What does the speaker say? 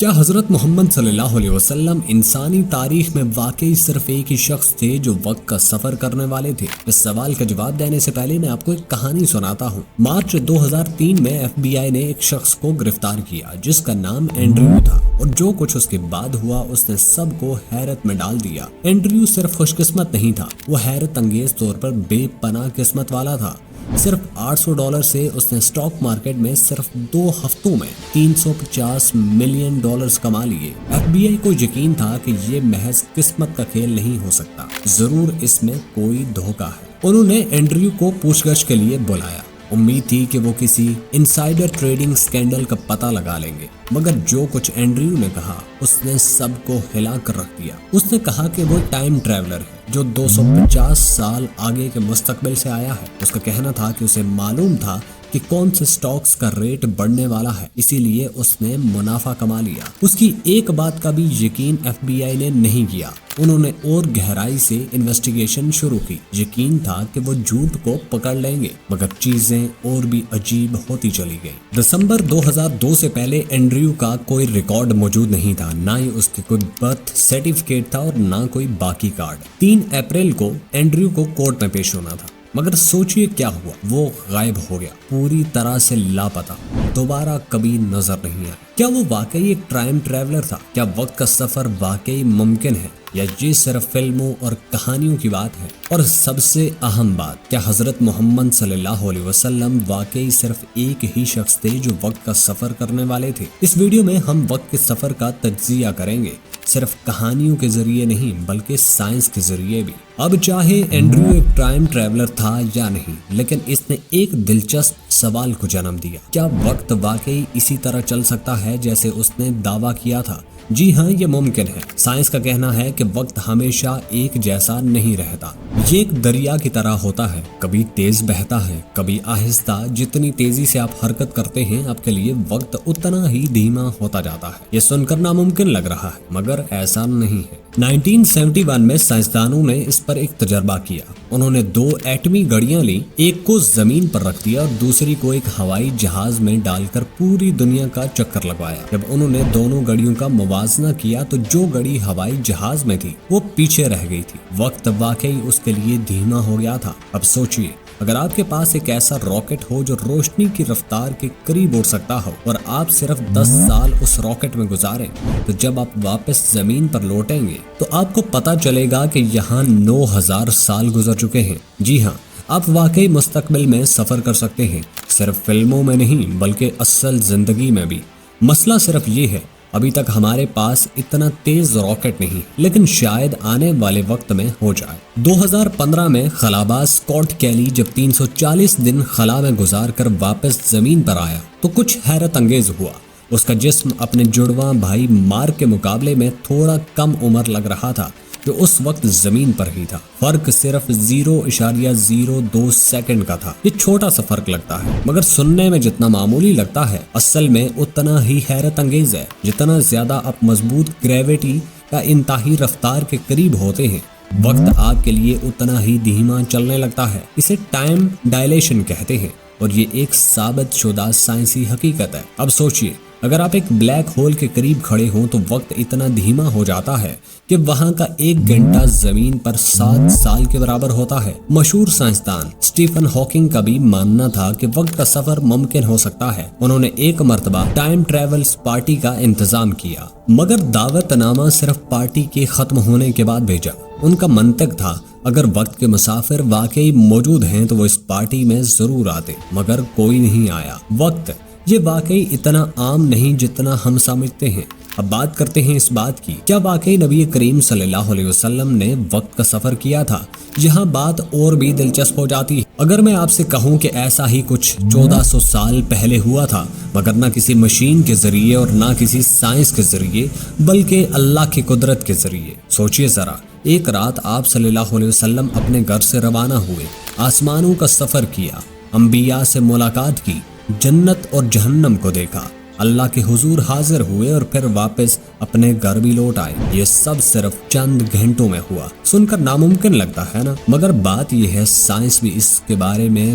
کیا حضرت محمد صلی اللہ علیہ وسلم انسانی تاریخ میں واقعی صرف ایک ہی شخص تھے جو وقت کا سفر کرنے والے تھے؟ اس سوال کا جواب دینے سے پہلے میں آپ کو ایک کہانی سناتا ہوں۔ مارچ 2003 میں FBI نے ایک شخص کو گرفتار کیا جس کا نام اینڈریو تھا، اور جو کچھ اس کے بعد ہوا اس نے سب کو حیرت میں ڈال دیا۔ اینڈریو صرف خوش قسمت نہیں تھا، وہ حیرت انگیز طور پر بے پناہ قسمت والا تھا۔ صرف $800 سے اس نے اسٹاک مارکیٹ میں صرف 2 ہفتوں میں $350 ملین کما لیے۔ FBI کو یقین تھا کہ یہ محض قسمت کا کھیل نہیں ہو سکتا، ضرور اس میں کوئی دھوکہ ہے۔ انہوں نے اینڈریو کو پوچھ گچھ کے لیے بلایا، امید تھی کہ وہ کسی انسائیڈر ٹریڈنگ سکینڈل کا پتہ لگا لیں گے، مگر جو کچھ اینڈریو نے کہا اس نے سب کو ہلا کر رکھ دیا۔ اس نے کہا کہ وہ ٹائم ٹریولر ہے جو 250 سال آگے کے مستقبل سے آیا ہے۔ اس کا کہنا تھا کہ اسے معلوم تھا کہ کون سے سٹاکس کا ریٹ بڑھنے والا ہے، اسی لیے اس نے منافع کما لیا۔ اس کی ایک بات کا بھی یقین FBI نے نہیں کیا۔ انہوں نے اور گہرائی سے انویسٹیگیشن شروع کی۔ یقین تھا کہ وہ جھوٹ کو پکڑ لیں گے، مگر چیزیں اور بھی عجیب ہوتی چلی گئی۔ دسمبر 2002 سے پہلے اینڈریو کا کوئی ریکارڈ موجود نہیں تھا، نہ ہی اس کے کوئی برتھ سرٹیفکیٹ تھا اور نہ کوئی باقی کارڈ۔ 3 اپریل کو اینڈریو کو کورٹ میں پیش ہونا تھا، مگر سوچئے کیا ہوا، وہ غائب ہو گیا، پوری طرح سے لاپتہ، دوبارہ کبھی نظر نہیں آیا۔ کیا وہ واقعی ایک ٹائم ٹریولر تھا؟ کیا وقت کا سفر واقعی ممکن ہے، یا یہ صرف فلموں اور کہانیوں کی بات ہے؟ اور سب سے اہم بات، کیا حضرت محمد صلی اللہ علیہ وسلم واقعی صرف ایک ہی شخص تھے جو وقت کا سفر کرنے والے تھے؟ اس ویڈیو میں ہم وقت کے سفر کا تجزیہ کریں گے، صرف کہانیوں کے ذریعے نہیں بلکہ سائنس کے ذریعے بھی۔ اب چاہے اینڈریو ایک ٹائم ٹریولر تھا یا نہیں، لیکن اس نے ایک دلچسپ سوال کو جنم دیا۔ کیا وقت واقعی اسی طرح چل سکتا ہے جیسے اس نے دعویٰ کیا تھا؟ جی ہاں، یہ ممکن ہے۔ سائنس کا کہنا ہے کہ وقت ہمیشہ ایک جیسا نہیں رہتا، یہ ایک دریا کی طرح ہوتا ہے، کبھی تیز بہتا ہے، کبھی آہستہ۔ جتنی تیزی سے آپ حرکت کرتے ہیں آپ کے لیے وقت اتنا ہی دھیما ہوتا جاتا ہے۔ یہ سن کر ناممکن لگ رہا ہے، مگر ایسا نہیں ہے۔ 1971 میں سائنسدانوں نے اس پر ایک تجربہ کیا۔ انہوں نے 2 ایٹمی گڑیاں لیں، ایک کو زمین پر رکھ دیا اور دوسری کو ایک ہوائی جہاز میں ڈال کر پوری دنیا کا چکر لگوایا۔ جب انہوں نے دونوں گڑیوں کا موازنہ کیا تو جو گڑی ہوائی جہاز میں تھی وہ پیچھے رہ گئی تھی۔ وقت واقعی اس کے لیے دھیما ہو گیا تھا۔ اب سوچئے، اگر آپ کے پاس ایک ایسا راکٹ ہو جو روشنی کی رفتار کے قریب اڑ سکتا ہو اور آپ صرف 10 سال اس راکٹ میں گزاریں، تو جب آپ واپس زمین پر لوٹیں گے تو آپ کو پتا چلے گا کہ یہاں 9000 سال گزر چکے ہیں۔ جی ہاں، آپ واقعی مستقبل میں سفر کر سکتے ہیں، صرف فلموں میں نہیں بلکہ اصل زندگی میں بھی۔ مسئلہ صرف یہ ہے، ابھی تک ہمارے پاس اتنا تیز راکٹ نہیں، لیکن شاید آنے والے وقت میں ہو جائے۔ 2015 میں خلاباز اسکاٹ کیلی جب 340 دن خلا میں گزار کر واپس زمین پر آیا تو کچھ حیرت انگیز ہوا۔ اس کا جسم اپنے جڑواں بھائی مارک کے مقابلے میں تھوڑا کم عمر لگ رہا تھا جو اس وقت زمین پر ہی تھا۔ فرق صرف 0.02 سیکنڈ کا تھا۔ یہ چھوٹا سا فرق لگتا ہے، مگر سننے میں جتنا معمولی لگتا ہے اصل میں اتنا ہی حیرت انگیز ہے۔ جتنا زیادہ آپ مضبوط گریویٹی یا انتہائی رفتار کے قریب ہوتے ہیں، وقت آپ کے لیے اتنا ہی دھیما چلنے لگتا ہے۔ اسے ٹائم ڈائلیشن کہتے ہیں، اور یہ ایک ثابت شدہ سائنسی حقیقت ہے۔ اب سوچئے، اگر آپ ایک بلیک ہول کے قریب کھڑے ہوں تو وقت اتنا دھیما ہو جاتا ہے کہ وہاں کا 1 گھنٹہ زمین پر 7 سال کے برابر ہوتا ہے۔ مشہور سائنسدان اسٹیفن ہاکنگ کا بھی ماننا تھا کہ وقت کا سفر ممکن ہو سکتا ہے۔ انہوں نے ایک مرتبہ ٹائم ٹریولز پارٹی کا انتظام کیا، مگر دعوت نامہ صرف پارٹی کے ختم ہونے کے بعد بھیجا۔ ان کا منطق تھا، اگر وقت کے مسافر واقعی موجود ہیں تو وہ اس پارٹی میں ضرور آتے، مگر کوئی نہیں آیا۔ وقت یہ واقعی اتنا عام نہیں جتنا ہم سمجھتے ہیں۔ اب بات کرتے ہیں اس بات کی، کیا واقعی نبی کریم صلی اللہ علیہ وسلم نے وقت کا سفر کیا تھا؟ یہاں بات اور بھی دلچسپ ہو جاتی ہے۔ اگر میں آپ سے کہوں کہ ایسا ہی کچھ 1400 سال پہلے ہوا تھا، مگر نہ کسی مشین کے ذریعے اور نہ کسی سائنس کے ذریعے بلکہ اللہ کی قدرت کے ذریعے، سوچئے ذرا۔ ایک رات آپ صلی اللہ علیہ وسلم اپنے گھر سے روانہ ہوئے، آسمانوں کا سفر کیا، انبیاء سے ملاقات کی، جنت اور جہنم کو دیکھا، اللہ کے حضور حاضر ہوئے اور پھر واپس اپنے گھر بھی لوٹ آئے۔ یہ سب صرف چند گھنٹوں میں ہوا۔ سن کر ناممکن لگتا ہے نا، مگر بات یہ ہے سائنس بھی اس کے بارے میں